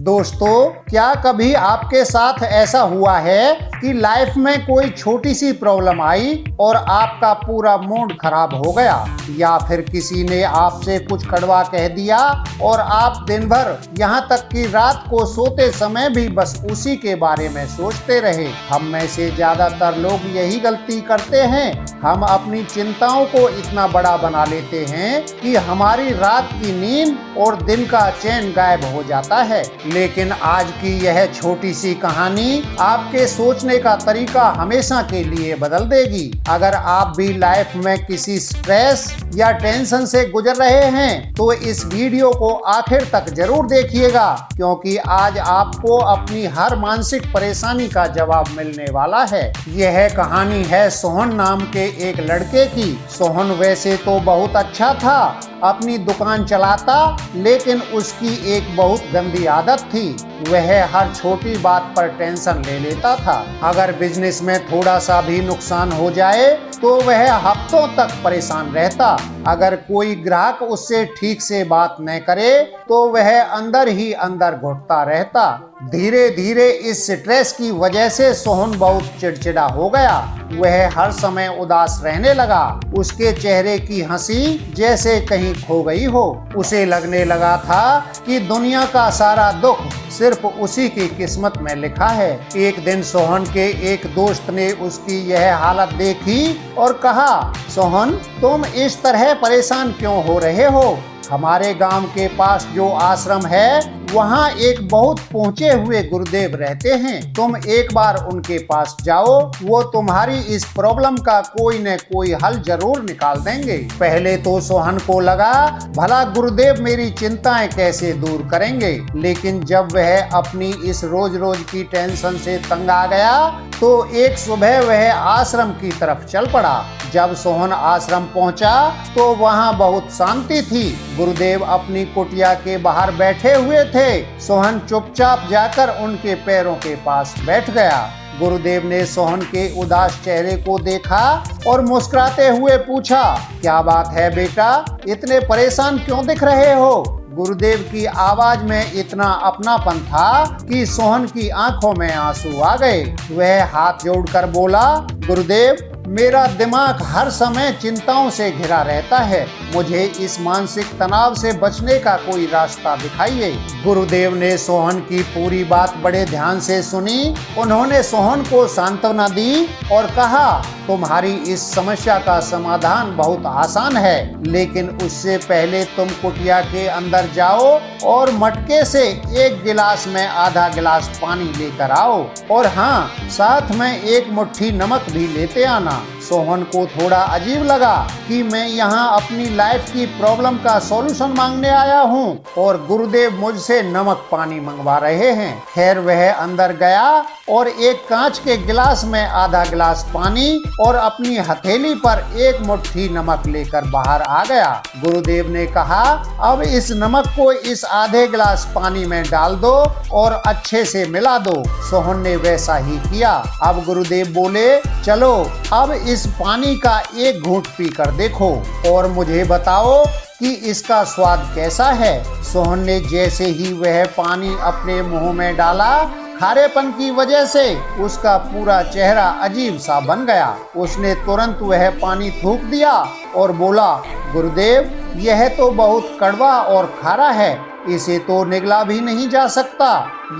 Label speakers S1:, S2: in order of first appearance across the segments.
S1: दोस्तों, क्या कभी आपके साथ ऐसा हुआ है कि लाइफ में कोई छोटी सी प्रॉब्लम आई और आपका पूरा मूड खराब हो गया, या फिर किसी ने आपसे कुछ कड़वा कह दिया और आप दिन भर यहाँ तक कि रात को सोते समय भी बस उसी के बारे में सोचते रहे। हम में से ज्यादातर लोग यही गलती करते हैं। हम अपनी चिंताओं को इतना बड़ा बना लेते हैं कि हमारी रात की नींद और दिन का चैन गायब हो जाता है। लेकिन आज की यह छोटी सी कहानी आपके सोचने का तरीका हमेशा के लिए बदल देगी। अगर आप भी लाइफ में किसी स्ट्रेस या टेंशन से गुजर रहे हैं तो इस वीडियो को आखिर तक जरूर देखिएगा, क्योंकि आज आपको अपनी हर मानसिक परेशानी का जवाब मिलने वाला है। यह कहानी है सोहन नाम के एक लड़के की। सोहन वैसे तो बहुत अच्छा था, अपनी दुकान चलाता, लेकिन उसकी एक बहुत गंदी आदत थी। वह हर छोटी बात पर टेंशन ले लेता था। अगर बिजनेस में थोड़ा सा भी नुकसान हो जाए तो वह हफ्तों तक परेशान रहता। अगर कोई ग्राहक उससे ठीक से बात न करे तो वह अंदर ही अंदर घुटता रहता। धीरे धीरे इस स्ट्रेस की वजह से सोहन बहुत चिड़चिड़ा हो गया। वह हर समय उदास रहने लगा। उसके चेहरे की हंसी जैसे कहीं खो गई हो। उसे लगने लगा था कि दुनिया का सारा दुख सिर्फ उसी की किस्मत में लिखा है। एक दिन सोहन के एक दोस्त ने उसकी यह हालत देखी और कहा, सोहन, तुम इस तरह परेशान क्यों हो रहे हो? हमारे गांव के पास जो आश्रम है वहाँ एक बहुत पहुँचे हुए गुरुदेव रहते हैं। तुम एक बार उनके पास जाओ, वो तुम्हारी इस प्रॉब्लम का कोई न कोई हल जरूर निकाल देंगे। पहले तो सोहन को लगा भला गुरुदेव मेरी चिंताएं कैसे दूर करेंगे, लेकिन जब वह अपनी इस रोज रोज की टेंशन से तंग आ गया तो एक सुबह वह आश्रम की तरफ चल पड़ा। जब सोहन आश्रम पहुंचा तो वहां बहुत शांति थी। गुरुदेव अपनी कुटिया के बाहर बैठे हुए थे। सोहन चुपचाप जाकर उनके पैरों के पास बैठ गया। गुरुदेव ने सोहन के उदास चेहरे को देखा और मुस्कुराते हुए पूछा, क्या बात है बेटा, इतने परेशान क्यों दिख रहे हो? गुरुदेव की आवाज में इतना अपनापन था कि सोहन की आंखों में आंसू आ गए। वह हाथ जोड़कर बोला, गुरुदेव, मेरा दिमाग हर समय चिंताओं से घिरा रहता है। मुझे इस मानसिक तनाव से बचने का कोई रास्ता दिखाइए। गुरुदेव ने सोहन की पूरी बात बड़े ध्यान से सुनी। उन्होंने सोहन को सांत्वना दी और कहा, तुम्हारी इस समस्या का समाधान बहुत आसान है, लेकिन उससे पहले तुम कुटिया के अंदर जाओ और मटके से एक गिलास में आधा गिलास पानी लेकर आओ, और हाँ, साथ में एक मुट्ठी नमक भी लेते आना। सोहन को थोड़ा अजीब लगा कि मैं यहाँ अपनी लाइफ की प्रॉब्लम का सॉल्यूशन मांगने आया हूँ और गुरुदेव मुझसे नमक पानी मंगवा रहे हैं। खैर, वह अंदर गया और एक कांच के गिलास में आधा गिलास पानी और अपनी हथेली पर एक मुट्ठी नमक लेकर बाहर आ गया। गुरुदेव ने कहा, अब इस नमक को इस आधे गिलास पानी में डाल दो और अच्छे से मिला दो। सोहन ने वैसा ही किया। अब गुरुदेव बोले, चलो अब इस पानी का एक घूंट पी कर देखो और मुझे बताओ कि इसका स्वाद कैसा है। सोहन ने जैसे ही वह पानी अपने मुंह में डाला, खारेपन की वजह से उसका पूरा चेहरा अजीब सा बन गया। उसने तुरंत वह पानी थूक दिया और बोला, गुरुदेव, यह तो बहुत कड़वा और खारा है, इसे तो निगला भी नहीं जा सकता।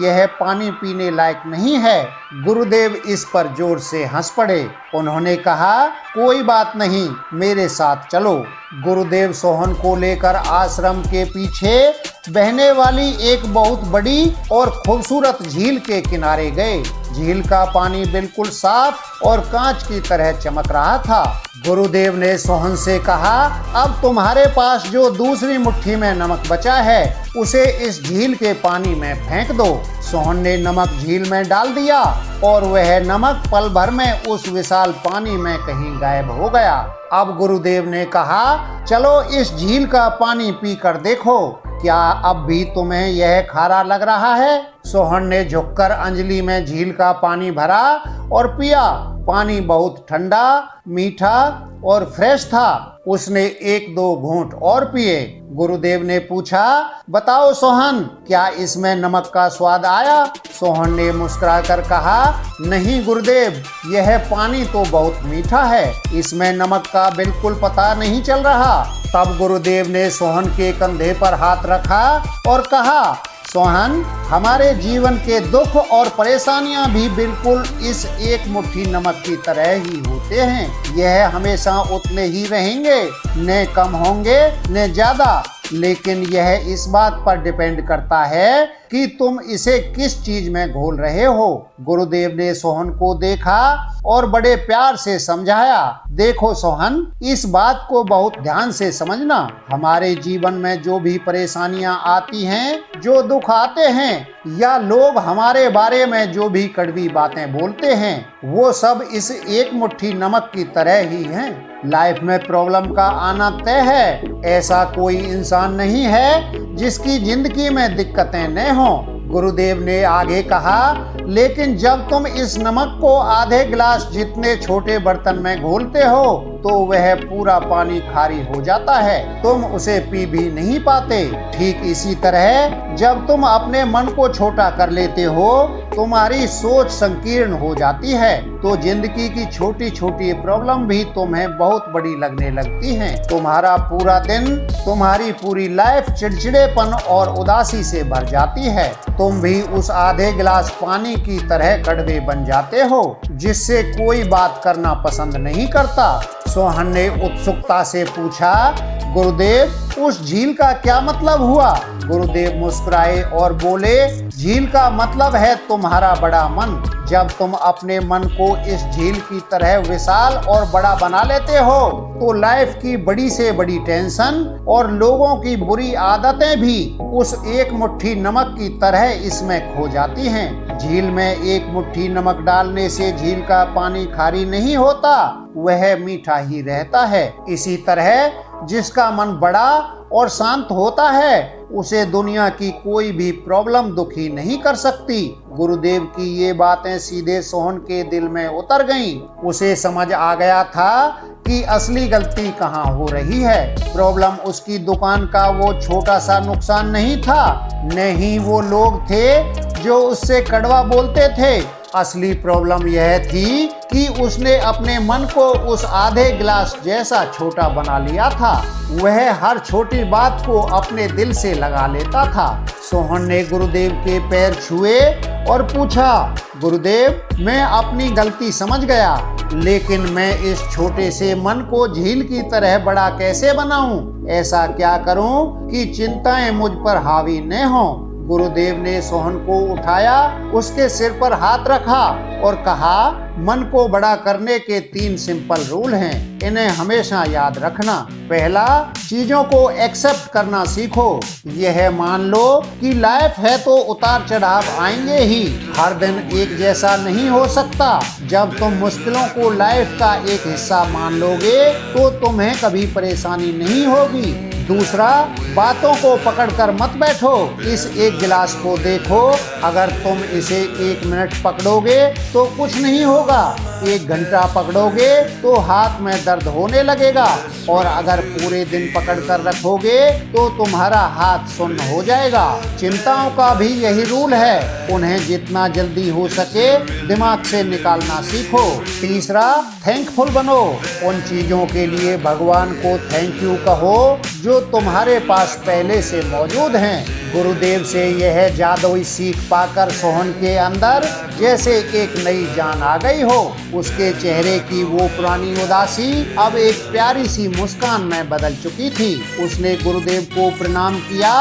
S1: यह पानी पीने लायक नहीं है। गुरुदेव इस पर जोर से हंस पड़े। उन्होंने कहा, कोई बात नहीं, मेरे साथ चलो। गुरुदेव सोहन को लेकर आश्रम के पीछे बहने वाली एक बहुत बड़ी और खूबसूरत झील के किनारे गए। झील का पानी बिल्कुल साफ और कांच की तरह चमक रहा था। गुरुदेव ने सोहन से कहा, अब तुम्हारे पास जो दूसरी मुट्ठी में नमक बचा है उसे इस झील के पानी में फेंक दो। सोहन ने नमक झील में डाल दिया और वह नमक पल भर में उस विशाल पानी में कहीं गायब हो गया। अब गुरुदेव ने कहा, चलो इस झील का पानी पी कर देखो, क्या अब भी तुम्हें यह खारा लग रहा है? सोहन ने झुककर अंजलि में झील का पानी भरा और पिया। पानी बहुत ठंडा, मीठा और फ्रेश था। उसने एक दो घूंट और पिए। गुरुदेव ने पूछा, बताओ सोहन, क्या इसमें नमक का स्वाद आया? सोहन ने मुस्कुराकर कहा, नहीं गुरुदेव, यह पानी तो बहुत मीठा है, इसमें नमक का बिल्कुल पता नहीं चल रहा। तब गुरुदेव ने सोहन के कंधे पर हाथ रखा और कहा, सोहन, हमारे जीवन के दुख और परेशानियां भी बिल्कुल इस एक मुट्ठी नमक की तरह ही होते हैं। यह हमेशा उतने ही रहेंगे, न कम होंगे न ज्यादा। लेकिन यह इस बात पर डिपेंड करता है कि तुम इसे किस चीज में घोल रहे हो। गुरुदेव ने सोहन को देखा और बड़े प्यार से समझाया, देखो सोहन, इस बात को बहुत ध्यान से समझना। हमारे जीवन में जो भी परेशानियां आती हैं, जो दुख आते हैं, या लोग हमारे बारे में जो भी कड़वी बातें बोलते हैं, वो सब इस एक मुट्ठी नमक की तरह ही हैं। लाइफ में प्रॉब्लम का आना तय है। ऐसा कोई इंसान नहीं है जिसकी जिंदगी में दिक्कतें न हों। गुरुदेव ने आगे कहा, लेकिन जब तुम इस नमक को आधे गिलास जितने छोटे बर्तन में घोलते हो तो वह पूरा पानी खारी हो जाता है, तुम उसे पी भी नहीं पाते। ठीक इसी तरह जब तुम अपने मन को छोटा कर लेते हो, तुम्हारी सोच संकीर्ण हो जाती है, तो जिंदगी की छोटी छोटी प्रॉब्लम भी तुम्हें बहुत बड़ी लगने लगती हैं। तुम्हारा पूरा दिन, तुम्हारी पूरी लाइफ चिड़चिड़ेपन और उदासी से भर जाती है। तुम भी उस आधे गिलास पानी की तरह कड़वे बन जाते हो, जिससे कोई बात करना पसंद नहीं करता। सोहन ने उत्सुकता से पूछा, गुरुदेव, उस झील का क्या मतलब हुआ? गुरुदेव मुस्कुराए और बोले, झील का मतलब है तुम्हारा बड़ा मन। जब तुम अपने मन को इस झील की तरह विशाल और बड़ा बना लेते हो, तो लाइफ की बड़ी से बड़ी टेंशन और लोगों की बुरी आदतें भी उस एक मुट्ठी नमक की तरह इसमें खो जाती हैं। झील में एक मुट्ठी नमक डालने से झील का पानी खारी नहीं होता, वह मीठा ही रहता है। इसी तरह जिसका मन बड़ा और शांत होता है, उसे दुनिया की कोई भी प्रॉब्लम दुखी नहीं कर सकती। गुरुदेव की ये बातें सीधे सोहन के दिल में उतर गईं। उसे समझ आ गया था कि असली गलती कहाँ हो रही है। प्रॉब्लम उसकी दुकान का वो छोटा सा नुकसान नहीं था, न ही वो लोग थे जो उससे कड़वा बोलते थे। असली प्रॉब्लम यह थी कि उसने अपने मन को उस आधे गिलास जैसा छोटा बना लिया था। वह हर छोटी बात को अपने दिल से लगा लेता था। सोहन ने गुरुदेव के पैर छुए और पूछा, गुरुदेव, मैं अपनी गलती समझ गया, लेकिन मैं इस छोटे से मन को झील की तरह बड़ा कैसे बनाऊं? ऐसा क्या करूं कि चिंताएं मुझ पर हावी न हों? गुरुदेव ने सोहन को उठाया, उसके सिर पर हाथ रखा और कहा, मन को बड़ा करने के 3 सिंपल रूल हैं, इन्हें हमेशा याद रखना। पहला, चीजों को एक्सेप्ट करना सीखो। यह मान लो कि लाइफ है तो उतार चढ़ाव आएंगे ही, हर दिन एक जैसा नहीं हो सकता। जब तुम मुश्किलों को लाइफ का एक हिस्सा मान लोगे तो तुम्हें कभी परेशानी नहीं होगी। दूसरा, बातों को पकड़कर मत बैठो। इस एक गिलास को देखो, अगर तुम इसे 1 मिनट पकड़ोगे तो कुछ नहीं होगा, 1 घंटा पकड़ोगे तो हाथ में दर्द होने लगेगा, और अगर पूरे दिन पकड़कर रखोगे तो तुम्हारा हाथ सुन्न हो जाएगा। चिंताओं का भी यही रूल है, उन्हें जितना जल्दी हो सके दिमाग से निकालना सीखो। तीसरा, थैंकफुल बनो। उन चीजों के लिए भगवान को थैंक यू कहो जो तुम्हारे पास पहले से मौजूद हैं। गुरुदेव से यह जादुई सीख पाकर सोहन के अंदर जैसे एक नई जान आ गई हो। उसके चेहरे की वो पुरानी उदासी अब एक प्यारी सी मुस्कान में बदल चुकी थी। उसने गुरुदेव को प्रणाम किया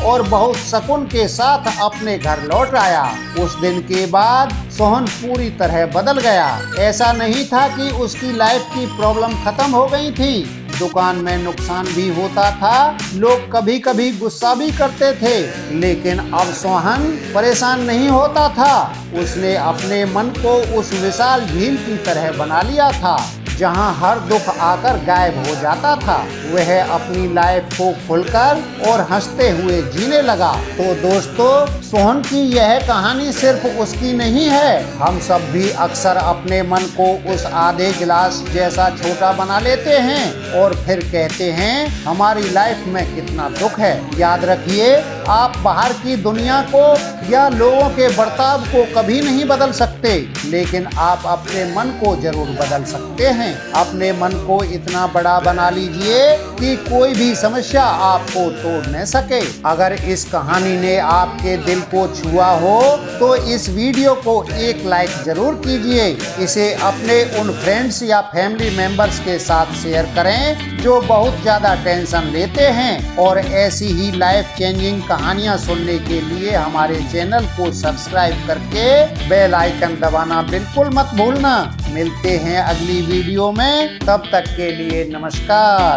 S1: और बहुत सुकून के साथ अपने घर लौट आया। उस दिन के बाद सोहन पूरी तरह बदल गया। ऐसा नहीं था कि उसकी लाइफ की प्रॉब्लम खत्म हो गई थी, दुकान में नुकसान भी होता था, लोग कभी कभी गुस्सा भी करते थे, लेकिन अब सोहन परेशान नहीं होता था। उसने अपने मन को उस विशाल झील की तरह बना लिया था। जहां हर दुख आकर गायब हो जाता था, वह अपनी लाइफ को खुलकर और हंसते हुए जीने लगा। तो दोस्तों, सोहन की यह कहानी सिर्फ उसकी नहीं है। हम सब भी अक्सर अपने मन को उस आधे गिलास जैसा छोटा बना लेते हैं और फिर कहते हैं हमारी लाइफ में कितना दुख है। याद रखिए, आप बाहर की दुनिया को या लोगों के बर्ताव को कभी नहीं बदल सकते, लेकिन आप अपने मन को जरूर बदल सकते हैं। अपने मन को इतना बड़ा बना लीजिए कि कोई भी समस्या आपको तोड़ न सके। अगर इस कहानी ने आपके दिल को छुआ हो तो इस वीडियो को एक लाइक जरूर कीजिए। इसे अपने उन फ्रेंड्स या फैमिली मेंबर्स के साथ शेयर करें जो बहुत ज़्यादा टेंशन लेते हैं। और ऐसी ही लाइफ चेंजिंग कहानियाँ सुनने के लिए हमारे चैनल को सब्सक्राइब करके बेल आइकन दबाना बिल्कुल मत भूलना। मिलते हैं अगली वीडियो में, तब तक के लिए नमस्कार।